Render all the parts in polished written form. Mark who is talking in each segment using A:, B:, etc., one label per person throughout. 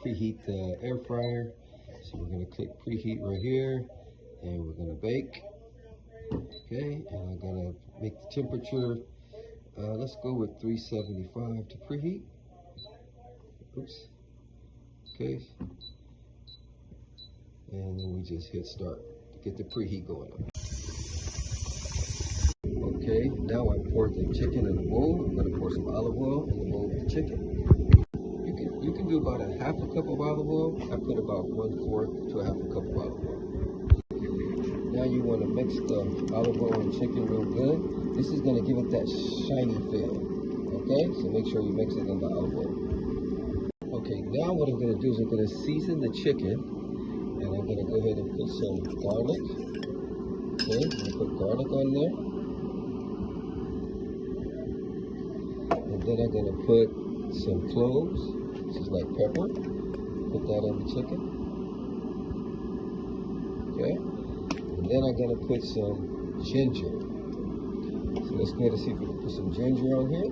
A: preheat the air fryer. So we're gonna click preheat right here, and we're gonna bake. Okay, and I'm gonna make the temperature. Let's go with 375 to preheat. Oops. Okay. And then we just hit start to get the preheat going on. Okay, now I poured the chicken in the bowl. I'm gonna pour some olive oil in the bowl with the chicken. You can do about a half a cup of olive oil. I put about 1/4 to a half a cup of olive oil. Now you want to mix the olive oil and chicken real good. This is going to give it that shiny feel. Okay, so make sure you mix it in the olive oil. Okay, now what I'm going to do is I'm going to season the chicken, and I'm going to go ahead and put some garlic. Okay, I'm going to put garlic on there, and then I'm going to put some cloves. This is like pepper. Put that on the chicken. Okay. And then I'm going to put some ginger. So let's go ahead and see if we can put some ginger on here.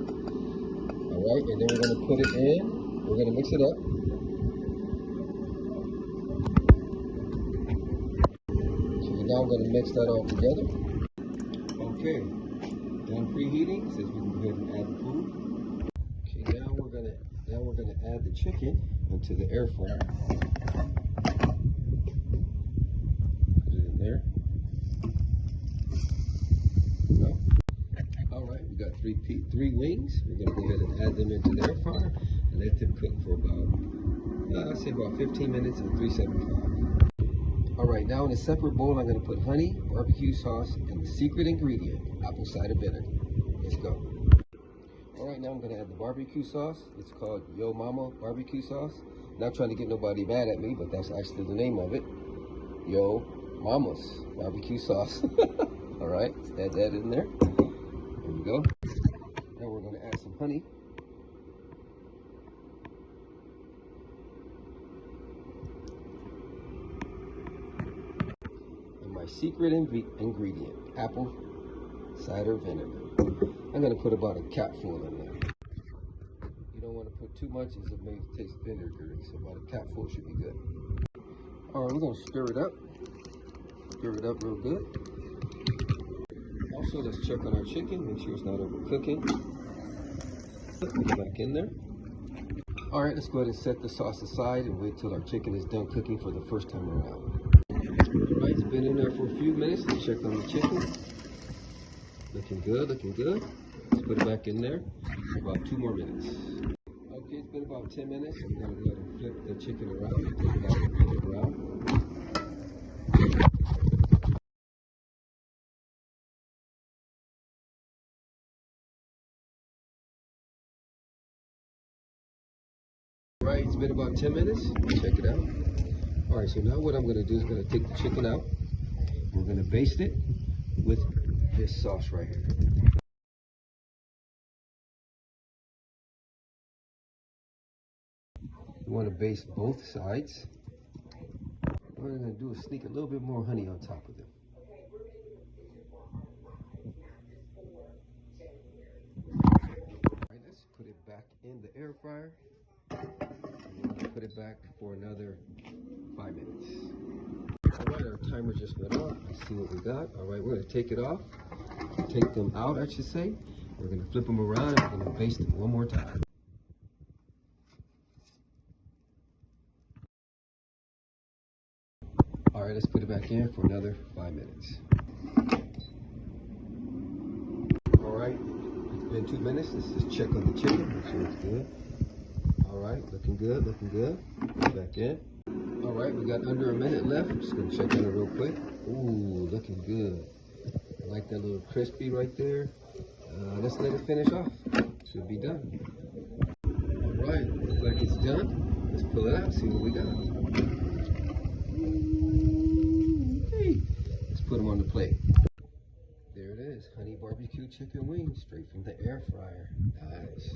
A: All right, and then we're going to put it in. We're going to mix it up. So now I'm going to mix that all together. Okay, done preheating. Says we can go ahead and add the food. Okay, now we're going to add the chicken into the air fryer. Put it in there. All right, we got three wings. We're going to go ahead and add them into the air fryer and let them cook for about, I'd say about 15 minutes at 375. All right, now in a separate bowl, I'm going to put honey, barbecue sauce, and the secret ingredient, apple cider vinegar. Let's go. All right, now I'm going to add the barbecue sauce. It's called Yo Mama barbecue sauce. Not trying to get nobody mad at me, but that's actually the name of it. Yo Mama's barbecue sauce. All right, let's add that in there. There we go. Now we're going to add some honey. And my secret ingredient, apple cider vinegar. I'm going to put about a capful in there. You don't want to put too much as it may taste vinegary, so about a capful should be good. All right, we're going to stir it up. Stir it up real good. Also, let's check on our chicken, make sure it's not overcooking. Put it back in there. All right, let's go ahead and set the sauce aside and wait till our chicken is done cooking for the first time around. All right, it's been in there for a few minutes. Let's check on the chicken. Looking good, looking good. Let's put it back in there for about 2 more minutes. Okay, it's been about 10 minutes. I'm going to go ahead and flip the chicken around. Take it out and flip it around. All right, it's been about 10 minutes. Check it out. All right, so now what I'm going to do is I'm going to take the chicken out. We're going to baste it with this sauce right here. You want to baste both sides. What I'm going to do is sneak a little bit more honey on top of them. All right, let's put it back in the air fryer. Put it back for another 5 minutes. All right, our timer just went off. Let's see what we got. All right, we're going to take it off. Take them out, I should say. We're going to flip them around and we're going to baste them one more time. All right, let's put it back in for another 5 minutes. All right, it's been 2 minutes. Let's just check on the chicken, make sure it's good. All right, looking good, looking good. Put it back in. All right, we got under a minute left. I'm just gonna check on it real quick. Ooh, looking good. I like that little crispy right there. Let's let it finish off. Should be done. All right, looks like it's done. Let's pull it out, see what we got. Hey, let's put them on the plate. There it is, honey barbecue chicken wings, straight from the air fryer. Nice.